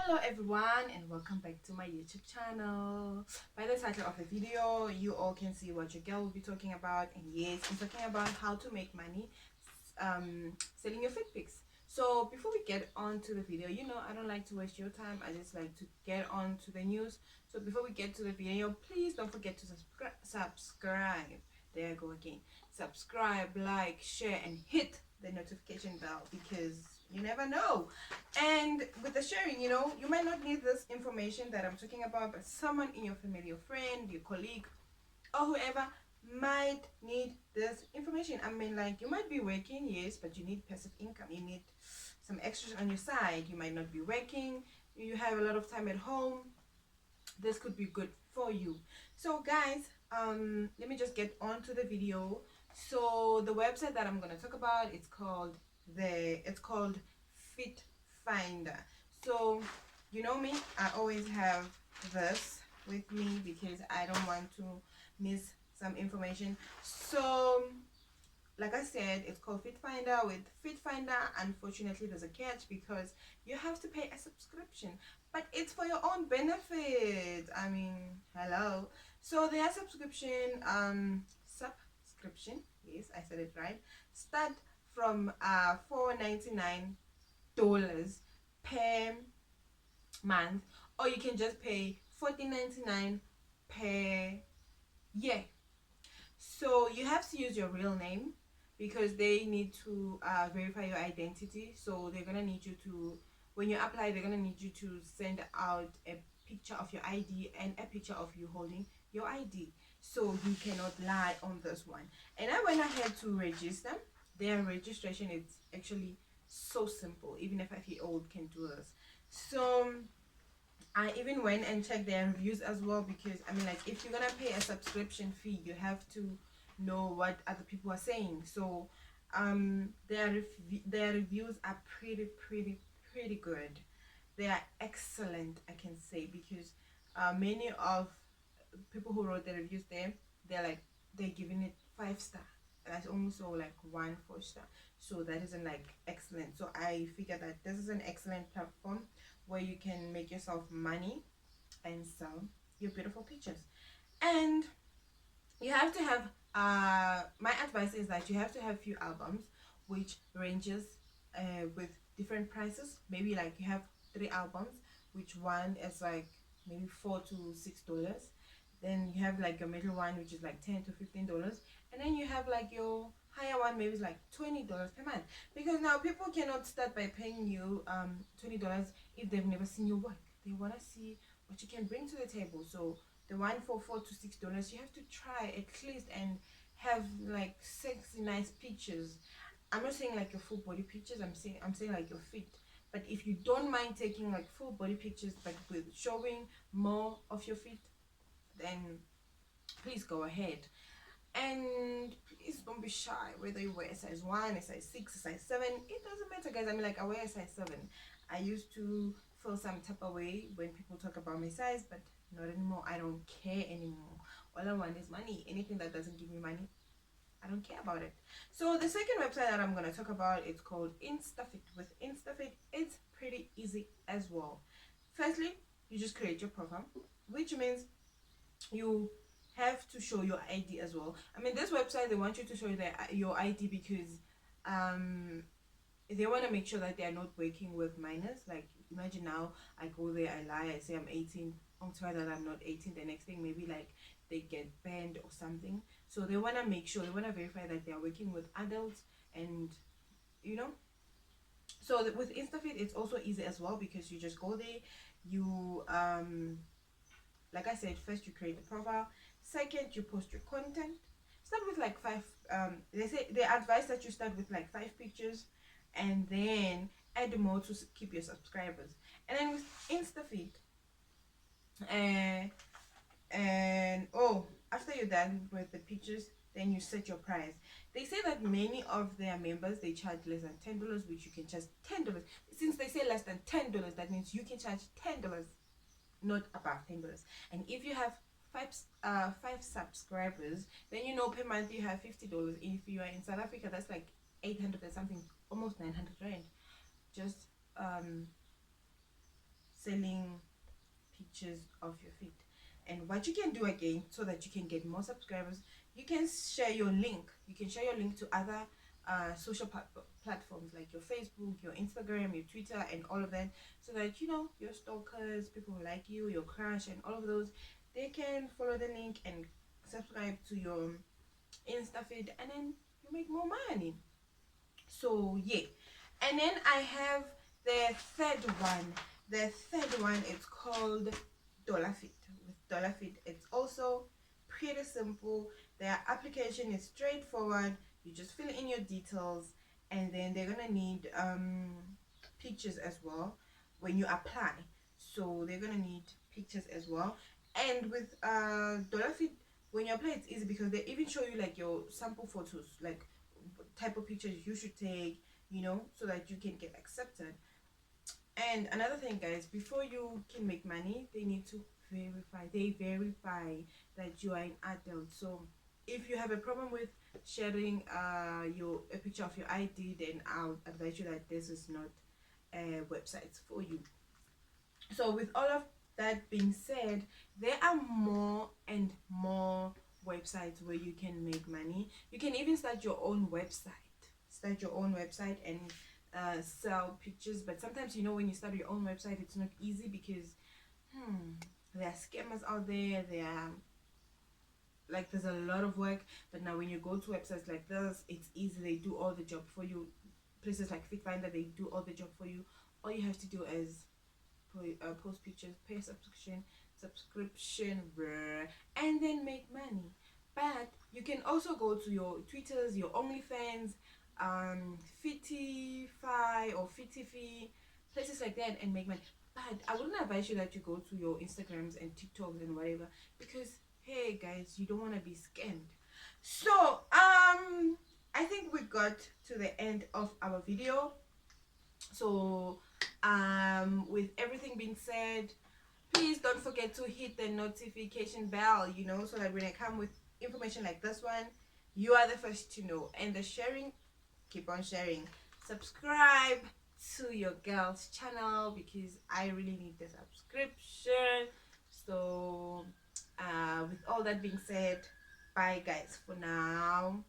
Hello everyone and welcome back to my YouTube channel. By the title of the video, you all can see what your girl will be talking about, and yes, I'm talking about how to make money selling your fit pics. So before we get on to the video, I don't like to waste your time. I just like to get on to the news. So before we get to the video, please don't forget to subscribe. There I go again. Subscribe, like, share, and hit the notification bell because you never know. And with the sharing, you might not need this information that I'm talking about, but someone in your family, your friend, your colleague, or whoever might need this information. I mean, like, you might be working, yes, but you need passive income. You need some extras on your side. You might not be working. You have a lot of time at home. This could be good for you. So guys, let me just get on to the video. So the website that I'm going to talk about, it's called Fit Finder. So you know me, I always have this with me because I don't want to miss some information. So like I said, it's called Fit Finder. With Fit Finder, unfortunately there's a catch because you have to pay a subscription, but it's for your own benefit. I mean, hello. So their subscription, yes, I said it right, start from $4.99 per month, or you can just pay $14.99 per year. So you have to use your real name because they need to verify your identity. So they're gonna need you to, when you apply, they're gonna need you to send out a picture of your ID and a picture of you holding your ID. So you cannot lie on this one. And I went ahead to register. Their registration is actually so simple. Even a 5-year-old can do this. So I even went and checked their reviews as well, because I mean, like, if you're gonna pay a subscription fee, you have to know what other people are saying. So their reviews are pretty good. They are excellent, I can say, because many of people who wrote the reviews there, they're giving it 5 star. That's also like 1 4 star. So that isn't like excellent. So I figured that this is an excellent platform where you can make yourself money and sell your beautiful pictures. And you have to have my advice is that you have to have few albums, which ranges with different prices. Maybe like you have 3 albums, which one is like maybe $4 to $6. Then you have like your middle one, which is like $10 to $15, and then you have like your higher one, maybe it's like $20 per month. Because now people cannot start by paying you $20 if they've never seen your work. They want to see what you can bring to the table. So the one for $4 to $6, you have to try at least and have like sexy nice pictures. I'm not saying like your full body pictures, I'm saying like your feet. But if you don't mind taking like full body pictures but with showing more of your feet, then please go ahead. And please don't be shy whether you wear a size 1, a size 6, a size 7. It doesn't matter, guys. I mean, like, I wear a size 7. I used to feel some type of way when people talk about my size, but not anymore. I don't care anymore. All I want is money. Anything that doesn't give me money, I don't care about it. So the second website that I'm going to talk about, it's called InstaFit. With InstaFit, it's pretty easy as well. Firstly, you just create your profile, which means you have to show your ID as well. I mean, this website, they want you to show your ID because they want to make sure that they are not working with minors. Like, imagine now I go there, I lie, I say I'm 18, I'll try that I'm not 18. The next thing, maybe like they get banned or something. So they want to make sure, they want to verify that they are working with adults. And so with InstaFit, it's also easy as well, because you just go there, you like I said, first you create the profile. Second, you post your content. Start with like 5. They advise that you start with like 5 pictures, and then add more to keep your subscribers. And then with InstaFeed, after you're done with the pictures, then you set your price. They say that many of their members, they charge less than $10, which you can charge $10. Since they say less than $10, that means you can charge $10, not above $10. And if you have 5 subscribers, then per month you have $50. If you are in South Africa, that's like 800 and something, almost 900 rand. Just selling pictures of your feet. And what you can do again, so that you can get more subscribers, you can share your link. You can share your link to other social platforms like your Facebook, your Instagram, your Twitter, and all of that, so that your stalkers, people who like you, your crush, and all of those, they can follow the link and subscribe to your Insta feed, and then you make more money. So yeah, and then I have the third one. The third one is called dollar fit. With dollar fit, it's also pretty simple. Their application is straightforward. You just fill in your details, and then they're gonna need pictures as well when you apply. So they're gonna need pictures as well. And with dollar fit, when you apply, it's easy because they even show you like your sample photos, like type of pictures you should take, so that you can get accepted. And another thing, guys, before you can make money, they need to verify that you are an adult. So if you have a problem with sharing a picture of your ID, then I'll advise you that this is not a website for you. So with all of that being said, there are more and more websites where you can make money. You can even start your own website and sell pictures. But sometimes, when you start your own website, it's not easy because there are scammers out there. There's a lot of work. But now when you go to websites like this, it's easy. They do all the job for you. Places like FitFinder, they do all the job for you. All you have to do is post pictures, pay subscription, and then make money. But you can also go to your Twitters, your OnlyFans, Fitify or Fitify, places like that, and make money. But I wouldn't advise you that you go to your Instagrams and TikToks and whatever, because hey guys, you don't want to be scammed. So I think we got to the end of our video. So with everything being said, please don't forget to hit the notification bell, so that when I come with information like this one, you are the first to know. And the sharing, keep on sharing. Subscribe to your girl's channel because I really need the subscription. So with all that being said, bye guys for now.